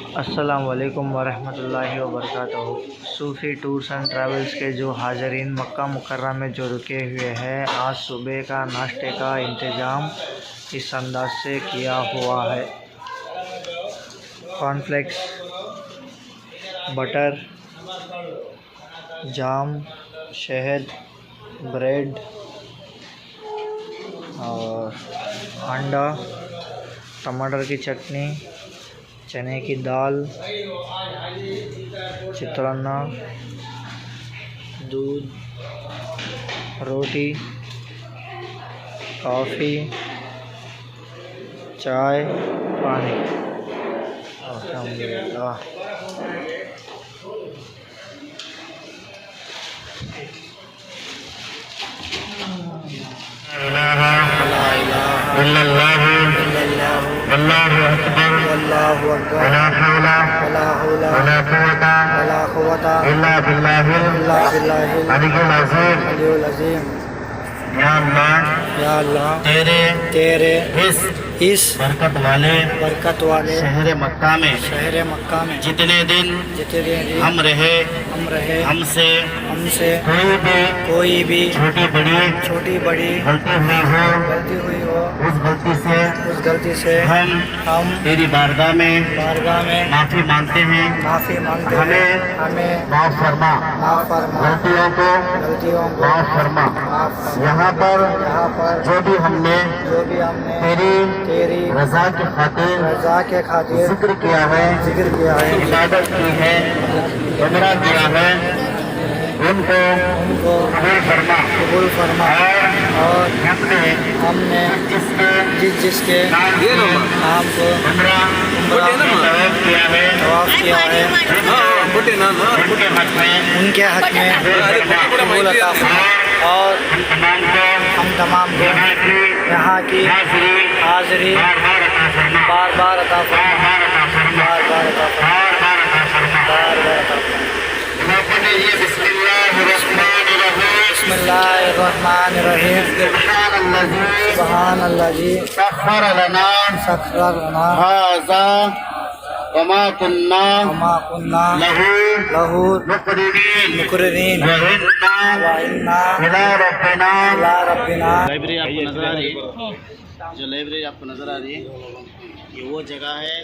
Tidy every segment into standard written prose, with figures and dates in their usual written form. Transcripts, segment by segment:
अस्सलाम वालेकुम वरहमतुल्लाहि वबरकातुहू। सूफ़ी टूर्स एंड ट्रैवल्स के जो हाज़रीन मक्का मुकर्रम में जो रुके हुए हैं, आज सुबह का नाश्ते का इंतज़ाम इस अंदाज से किया हुआ है। कॉर्नफ्लेक्स, बटर, जाम, शहद, ब्रेड और अंडा, टमाटर की चटनी, चने की दाल, चित्रान्ना, दूध, रोटी, कॉफ़ी, चाय, पानी। अल्हम्दुलिल्लाह। अल्लाहु अकबर, वला हौला वला कुव्वता इल्ला बिल्लाहिल अलीयुल अज़ीम। या अल्लाह तेरे इस बरकत वाले शहर मक्का में जितने दिन हम रहे हमसे कोई भी छोटी बड़ी गलती हुई हो उस गलती से हम तेरी बारगाह में माफ़ी मांगते हैं हमें माफ़ फरमा गलतियों को माफ़ फरमा। यहाँ पर जो भी हमने तेरी रज़ा के खातिर जिक्र किया है इबादत की है, उम्रा किया है, उनको कबूल फरमा और हमने जिसके नाम को तवाफ़ किया है उनके हक़ में कबूल अता फरमा और हम तमाम को यहाँ की हाज़री बार अता फरमा। बिस्मिल्लाहिर्रहमानिर्रहीम। सुब्हानल्लाज़ी सख्खर लना हाज़ा वमा कुन्ना लहू मुक़र्रिनीन व इन्ना इला रब्बिना। लाइब्रेरी आपको नज़र आ रही है, जो लाइब्रेरी आपको नज़र आ रही है ये वो जगह है।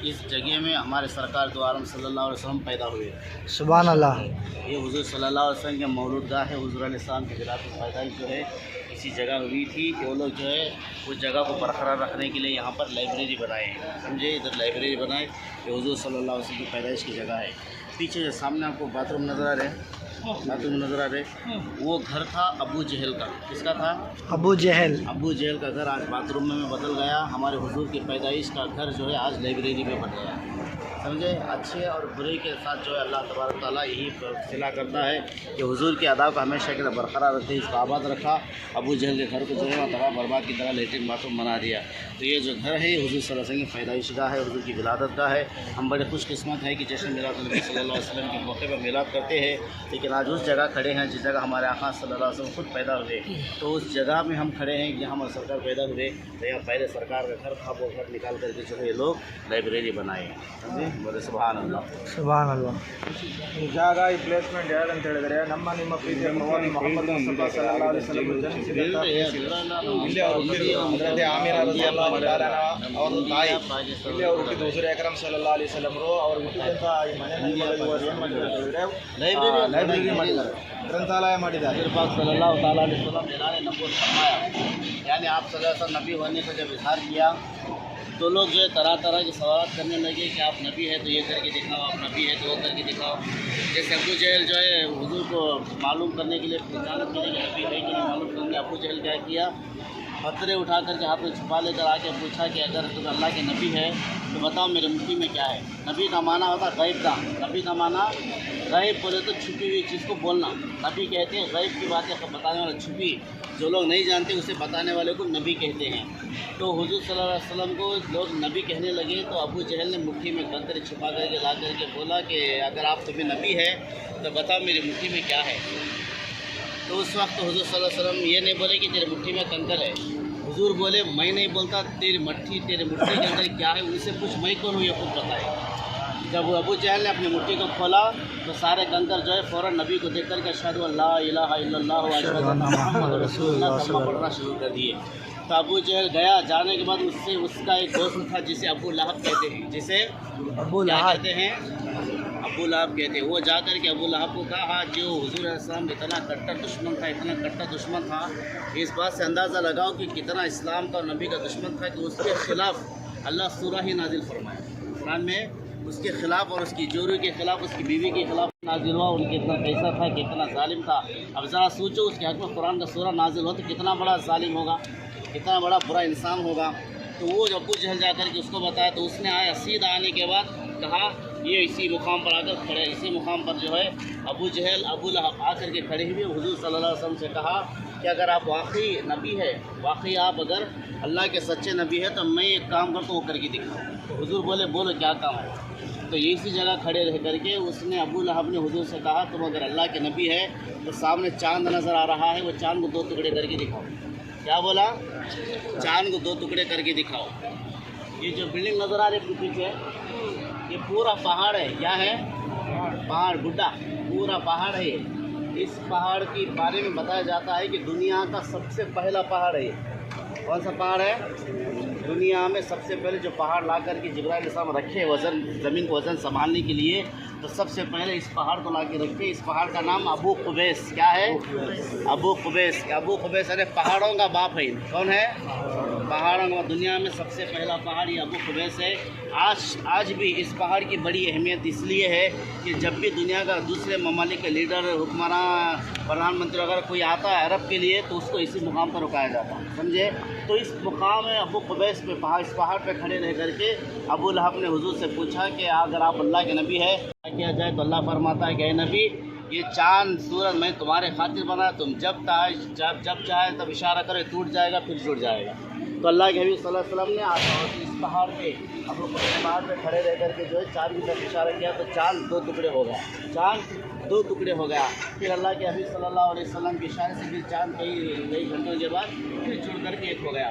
इस जगह में हमारे सरकार दो आलम सल्लल्लाहु अलैहि वसल्लम पैदा हुए। सुभान अल्लाह। ये हुज़ूर सल्लल्लाहु अलैहि वसल्लम के मौलूद गाह है। हुज़ूर अलैहिस्सलाम की विलादत पैदाइश जो है इसी जगह हुई थी। वो लोग जो है उस जगह को बरकरार रखने के लिए यहाँ पर लाइब्रेरी बनाए हैं, समझे। इधर लाइब्रेरी बनाए, ये हुज़ूर सल्लल्लाहु अलैहि वसल्लम की पैदाइश की जगह है। पीछे जो सामने आपको बाथरूम नज़र आ रहे हैं, वो घर था अबू जहल का। किसका था? अबू जहल का घर आज बाथरूम में बदल गया। हमारे हुजूर की पैदाइश का घर जो है आज लाइब्रेरी में बन गया, समझे। अच्छे और बुरे के साथ जो है अल्लाह तबारक ताला यही सिला करता है कि हुजूर की अदा को हमेशा के लिए बरकरार रखते, इसको आबाद रखा। अबू जहल के घर को जो है तबाह बर्बाद की तरह लेटरिन बाथरूम बना दिया। तो ये जो घर है हुजूर सल्लल्लाहु अलैहि वसल्लम की पैदाइश गाह है, हुजूर की विलादत गाह है। हम बड़े खुशकिस्मत हैं कि जैसे मिलाद नबी सल्लल्लाहु अलैहि वसल्लम के मौके पर मिलाद करते हैं, लेकिन आज उस जगह खड़े हैं जिस जगह हमारे आका सल्लल्लाहु अलैहि वसल्लम खुद पैदा हुए। तो उस जगह में हम खड़े हैं कि हमारे सरकार पैदा हुए, तो यहाँ पहले सरकार का घर था, वो घर निकाल करके जो है ये लोग लाइब्रेरी बनाए हैं, समझे। बोले सुभान अल्लाह। ಈ ಜಾಗ ಈ ಪ್ಲೇಸ್ಮೆಂಟ್ ಯಾರಂತ ಹೇಳಿದರೆ ನಮ್ಮ ನಿಮ್ಮ ಪ್ರೀತಿಯ ಪ್ರವಾದಿ ಮೊಹಮ್ಮದ್ ಮುಸ್ತಫಾ ಸಲ್ಲಲ್ಲಾಹು ಅಲೈಹಿ ವಸಲ್ಲಂ ಜನಿಸಿದಂಥ ಇಲ್ಲಿ ಅವರು ಹುಟ್ಟಿದ್ದು ಅದರಲ್ಲಿ ಆಮೀರ ರಲಿಯಲ್ಲಾಹು ತಆಲಾ ಅವರ ತಾಯಿ ಇಲ್ಲಿ ಅವರು ಹುಟ್ಟಿದ್ದು ಹುಜೂರ್ ಅಕ್ರಮ್ ಸಲ್ಲಲ್ಲಾಹು ಅಲೈಹಿ ವಸಲ್ಲಂ ಅವರು ಹುಟ್ಟಿದಂಥ ಈ ಮನೆಯಲ್ಲಿ ಇವರು ಏನು ಮಾಡಿದ್ದಾರೆ ಹೇಳಿದರೆ ಲೈಬ್ರರಿ ಮಾಡಿದ್ದಾರೆ, ग्रंथालय ಮಾಡಿದ್ದಾರೆ। पाक सल्लल्लाहु ताला अलैहि वसल्लम ने नबूवत फरमाया, यानी आप सल्लल्लाहु अलैहि वसल्लम नबी होने का जब इज़हार किया तो लोग जो है तरह तरह के सवाल करने लगे कि आप नबी है तो ये करके दिखाओ, आप नबी है तो वो करके दिखाओ। जैसे अबू जहल जो है हुजूर को मालूम करने के लिए पहचान करने के नबी है कि नहीं मालूम करने, अबू जहल क्या किया, पत्थरे उठा करके हाथ में छुपा लेकर आके पूछा कि अगर तुम अल्लाह के नबी है तो बताओ मेरे मुट्ठी में क्या है। नबी का माना होता गैब का, नबी का माना गैब बोले तो छुपी हुई चीज़ को बोलना। नबी कहते हैं गैब की बातें बताने वाला, छुपी जो लोग नहीं जानते उसे बताने वाले को नबी कहते हैं। तो हुजूर सल्लल्लाहु अलैहि वसल्लम को लोग नबी कहने लगे तो अबू जहल ने मुट्ठी में कंकरे छुपा करके ला करके बोला कि अगर आप तुम्हें नबी है तो बताओ मेरी मुट्ठी में क्या है। तो उस वक्त हुजूर सल्लल्लाहु अलैहि वसल्लम ये नहीं बोले कि तेरे मुट्ठी में कंकर है, हुजूर बोले मैं नहीं बोलता, तेरी मुट्ठी के अंदर क्या है उनसे पूछ, मैं कौन हूँ ये खुद बताए। जब अबू जहल ने अपनी मुट्ठी को खोला तो सारे कंकर जो है फ़ौरन नबी को देख कर के अशहदु अल्ला इलाहा इल्लल्लाह व अशहदु अन्ना मुहम्मद रसूलुल्लाह कलमा पढ़ना शुरू कर दिए। तो अबू जहल गया, जाने के बाद उससे उसका एक दोस्त था जिसे अबू लहब कहते हैं, जिसे अबू लहब कहते हैं, अबू लहब कहते हैं। वो जाकर के अबू लहब को कहा, जो हुजूर अलैहिस्सलाम इतना कट्टर दुश्मन था, इतना कट्टर दुश्मन था, इस बात से अंदाज़ा लगाओ कि कितना इस्लाम का और नबी का दुश्मन था कि उसके ख़िलाफ़ अल्लाह सूरा ही नाजिल फरमाया। कुरान में उसके ख़िलाफ़ और उसकी जोरू के ख़िलाफ़, उसकी बीवी के ख़िलाफ़ नाजिल हुआ। उनके इतना कैसा था, कितना जालिम था। अब ज़रा सोचो, उसके हक़ में कुरान का सूरा नाजिल हो तो कितना बड़ा जालिम होगा, कितना बड़ा बुरा इंसान होगा। तो वो जब अबू जहल जाकर के उसको बताया तो उसने आया, सीधा आने के बाद कहा, ये इसी मुकाम पर आकर खड़े, इसी मुकाम पर जो है अबू जहल अबू लहब आकर के खड़े हुए हुजूर सल्लल्लाहु अलैहि वसल्लम से कहा कि अगर आप वाकई नबी है, वाकई आप अगर अल्लाह के सच्चे नबी है तो मैं एक काम करता हूँ, करके दिखाऊँ। तो हुजूर बोले, बोलो क्या काम है। तो इसी जगह खड़े रह करके उसने अबू लहब ने हुजूर से कहा, तुम अगर अल्लाह के नबी है तो सामने चाँद नज़र आ रहा है, वो चाँद को 2 टुकड़े करके दिखाओ। क्या बोला? चाँद को 2 टुकड़े करके दिखाओ। ये जो बिल्डिंग नज़र आ रही है पीछे, ये पूरा पहाड़ है। क्या है? पहाड़, गुड्डा, पूरा पहाड़ है। इस पहाड़ के बारे में बताया जाता है कि दुनिया का सबसे पहला पहाड़ है। कौन सा पहाड़ है? दुनिया में सबसे पहले जो पहाड़ ला कर के जिब्राइल अलैहिस्सलाम रखे वज़न, ज़मीन को वज़न संभालने के लिए, तो सबसे पहले इस पहाड़ को ला के रखे। इस पहाड़ का नाम अबू कुबैस। क्या है? अबू कुबैस। अबू कुबैस अरे पहाड़ों का बाप है। कौन है? पहाड़ों का। दुनिया में सबसे पहला पहाड़ ये अबू कुबैस है। आज भी इस पहाड़ की बड़ी अहमियत इसलिए है कि जब भी दुनिया का दूसरे ममालिक के लीडर, हुक्मरान, प्रधानमंत्री अगर कोई आता है अरब के लिए तो उसको इसी मुकाम पर रुकाया जाता है, समझे। तो इस मुकाम में अबू कुबैस पे पहाड़, इस पहाड़ पे खड़े रह करके अबू लहब ने हुजूर से पूछा कि अगर आप अल्लाह के नबी है किया जाए तो अल्लाह फरमाता है कि नबी, ये चाँद सूरज मैं तुम्हारे खातिर बनाया, तुम जब चाहे तब इशारा करे टूट जाएगा, फिर जुड़ जाएगा। तो अल्लाह के हबीब सल्लल्लाहु अलैहि वसल्लम ने इस पहाड़ पे, अब पहाड़ पे खड़े रह करके जो है चाँद की तरफ इशारा किया तो चाँद 2 टुकड़े हो गया। चाँद 2 टुकड़े हो गया। फिर अल्लाह के हबीब सल्लल्लाहु अलैहि वसल्लम के इशारे से फिर चाँद कई घंटों के बाद फिर जुड़ करके एक हो गया।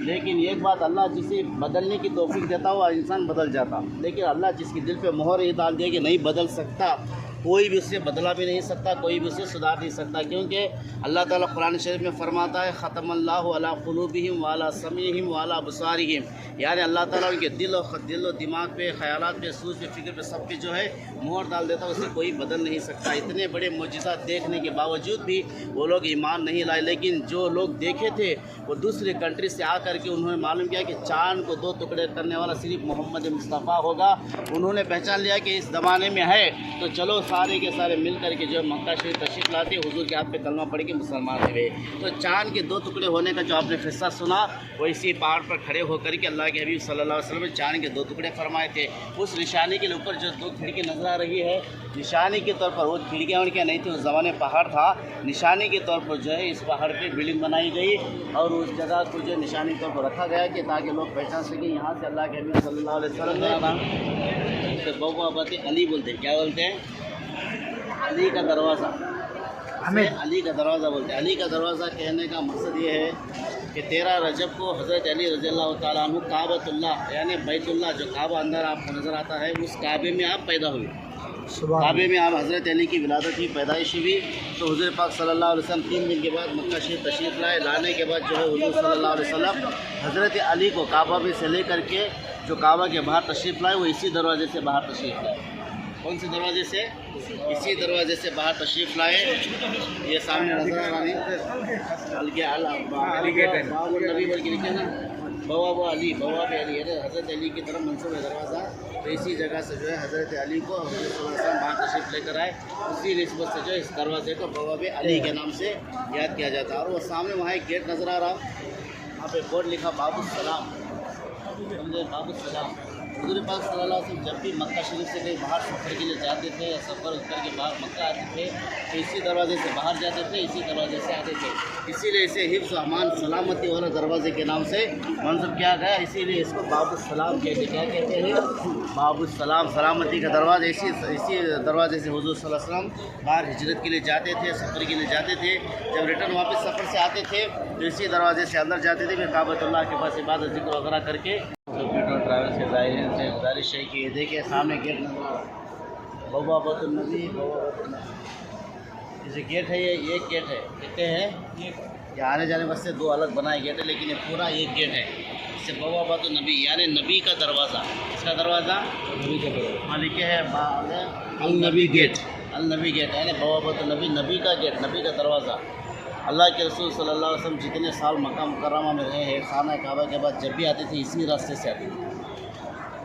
लेकिन एक बात, अल्लाह जिसे बदलने की तौफीक देता हुआ इंसान बदल जाता, लेकिन अल्लाह जिसकी दिल पे मोहर ये डाल दिया कि नहीं बदल सकता, कोई भी उससे बदला भी नहीं सकता, कोई भी उसे सुधार नहीं सकता। क्योंकि अल्लाह ताला कुरान शरीफ में फरमाता है, ख़तमल्लाहु अला क़ुलूबिहिम व अला समीहिम व अला अबसारिहिम, यानी अल्लाह ताला उनके दिल और दिमाग पे, ख़यालात पे, सोच पे, फिक्र पे, सब पे जो है मोहर डाल देता, उसे कोई बदल नहीं सकता। इतने बड़े मोजिज़ात देखने के बावजूद भी वो लोग ईमान नहीं लाए। लेकिन जो लोग देखे थे वो दूसरे कंट्री से आकर के उन्होंने मालूम किया कि चाँद को 2 टुकड़े करने वाला सिर्फ मोहम्मद मुस्तफ़ा होगा। उन्होंने पहचान लिया कि इस ज़माने में है, तो चलो सारे के सारे मिल करके जो है मक्का शरीफ तशरीफ़ लाते, हुजूर के हाथ पे कलमा पढ़ के मुसलमान हुए। तो चाँद के 2 टुकड़े होने का जो आपने क़िस्सा सुना, वो इसी पहाड़ पर खड़े होकर के अल्लाह के हबीब सल्लल्लाहु अलैहि वसल्लम ने चाँद के 2 टुकड़े फरमाए थे। उस निशानी के ऊपर जो 2 खिड़की नज़र आ रही है, निशानी के तौर पर, वो खिड़कियाँ उनकियाँ नहीं थी, उस ज़माने पहाड़ था। निशानी के तौर पर जो है इस पहाड़ पर बिल्डिंग बनाई गई और उस जगह को जो निशानी के तौर पर रखा गया कि ताकि लोग पहचान सकें यहाँ से अल्लाह के हबीब सल्लल्लाहु अलैहि वसल्लम ने बबुआ बात अली बोलते हैं। क्या बोलते हैं? अली का दरवाज़ा, हमें अली का दरवाज़ा बोलते हैं। अली का दरवाज़ा कहने का मकसद ये है कि 13 रजब को हज़रत अली रज़ियल्लाहु ताला अन्हु काबतुल्लाह यानी बैतुल्लाह, जो काबा अंदर आपको नज़र आता है, उस काबे में आप पैदा हुए। काबे में आप हज़रत अली की विलादत हुई, पैदाइश हुई। तो हुज़ूर पाक सल्लल्लाहु अलैहि वसल्लम 3 दिन के बाद मक्का शरीफ तशरीफ़ लाए। लाने के बाद जो है हुज़ूर सल्लल्लाहु अलैहि वसल्लम हज़रत अली को काबा में से ले करके जो काबा के बाहर तशरीफ़ लाए, वो इसी दरवाज़े से बाहर तशरीफ़ लाए। कौन से दरवाजे से? इसी दरवाजे से बाहर तशरीफ़ लाए। ये सामने नजर आ रहा है, नबी बोल के लिखे ना, बवाब अली, बवाब अली, हज़रत अली की तरफ मंसूब है दरवाज़ा। तो इसी जगह से जो है हज़रत अली को बाहर तशरीफ़ लेकर आए। उसी निस्बत से जो है इस दरवाजे को बवाब अली के नाम से याद किया जाता है। और वो सामने वहाँ एक गेट नज़र आ रहा, वहाँ पे बोर्ड लिखा बाबुस्सलाम, समझे, बाबुस्सलाम। हुज़ूर पाक सल्लल्लाहु अलैहि वसल्लम जब भी मक्का शरीफ से कहीं बाहर सफ़र के लिए जाते थे या सफ़र करके बाहर मक्का आते थे, तो इसी दरवाजे से बाहर जाते थे, इसी दरवाजे से आते थे। इसीलिए इसे हिफ्ज़ अमान सलामती वाला दरवाजे के नाम से मंसूब किया गया। इसीलिए इसको बाबुस्सलाम कहते हैं। क्या कहते हैं? बाबुस्सलाम, सलामती का दरवाज़ा। इसी दरवाजे से हुज़ूर सल्लल्लाहु अलैहि वसल्म बाहर हिजरत के लिए जाते थे, सफ़र के लिए जाते थे। जब रिटर्न वापस सफ़र से आते थे तो इसी दरवाजे से अंदर जाते थे, फिर काबतुल्लाह के पास इबादत ज़िक्र वगैरह करके। तो से ज़ाहिरीन से गुजारिश है कि ये देखिए सामने गेट नजर आ रहा है, बवाबतुन नबी बवाबतुन नबी। जैसे गेट है, ये एक गेट है, कितने हैं ये आने जाने वास्ते दो अलग बनाए गेट है, लेकिन ये पूरा एक गेट है। इससे बवाबतुन नबी यानी नबी का दरवाज़ा। इसका दरवाज़ा नबी का दरवाज़ा, वहाँ लिखे है अल नबी गेट, अल नबी गेट यानी बवाबतुन नबी, नबी का गेट, नबी का दरवाज़ा। अल्लाह के रसूल सल्लल्लाहु अलैहि वसल्लम जितने साल मक्का मुकर्रमा में रहे हैं, खाना काबा के बाद जब भी आते थे इसी रास्ते से आते थे,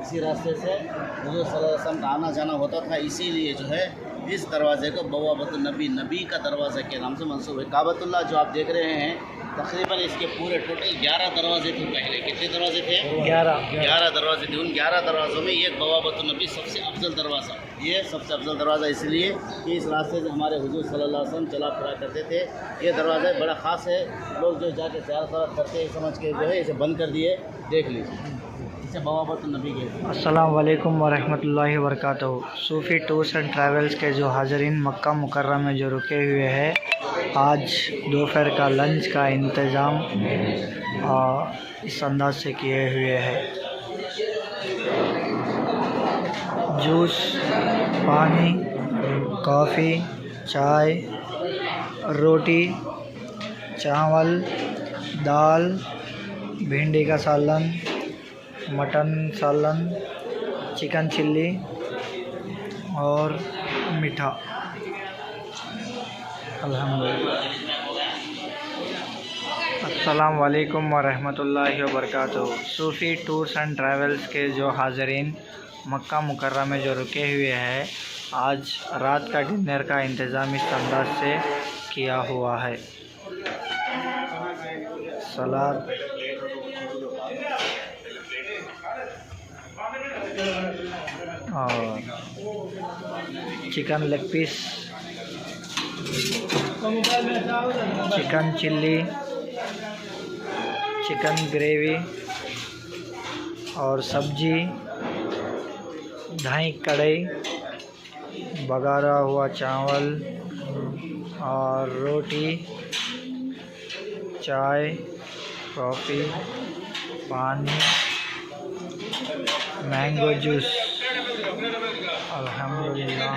इसी रास्ते से हुज़ूर सल्लल्लाहु अलैहि वसल्लम का आना जाना होता था। इसीलिए जो है इस दरवाज़े को बवाबतुन नबी, नबी का दरवाज़ा के नाम से मंसूब है। काबतुल्लाह जो आप देख रहे हैं, तकरीबन इसके पूरे टोटल 11 दरवाजे थे पहले। कितने दरवाजे थे? 11 दरवाजे थे। उन 11 दरवाज़ों में ये बवाबतुन नबी सबसे अफजल दरवाज़ा, ये सबसे अफजल दरवाज़ा इसलिए कि इस रास्ते से हमारे हुज़ूर सल्लल्लाहु अलैहि वसल्लम चला फिरा करते थे। ये दरवाज़ा बड़ा ख़ास है, लोग जो जाके चारों तरफ करते हैं समझ के जो है इसे बंद कर दिए। देख लीजिए, इसे बवाबतुन नबी के। अस्सलाम वालेकुम वरहमतुल्लाहि वबरकातुहू। सूफ़ी टूर्स एंड ट्रैवल्स के जो हाज़रीन मक्का मुकर्रमा में जो रुके हुए हैं, आज दोपहर का लंच का इंतज़ाम इस अंदाज से किए हुए हैं। जूस, पानी, कॉफ़ी, चाय, रोटी, चावल, दाल, भिंडी का सालन, मटन सालन, चिकन चिल्ली और मीठा। अल्हम्दुलिल्लाह। अस्सलाम वालेकुम वरहमतुल्लाहि वबरकातुहू। सूफ़ी टूर्स एंड ट्रैवल्स के जो हाज़रीन मक्का मुकर्रमा में जो रुके हुए हैं, आज रात का डिनर का इंतज़ाम इस अंदाज से किया हुआ है। सलाद, और chicken leg piece, chicken chilli, chicken gravy और सब्जी, दही कढ़ाई, बघारा हुआ चावल और रोटी, चाय, कॉफ़ी, पानी, मैंगो जूस। अल्हम्दुलिल्लाह।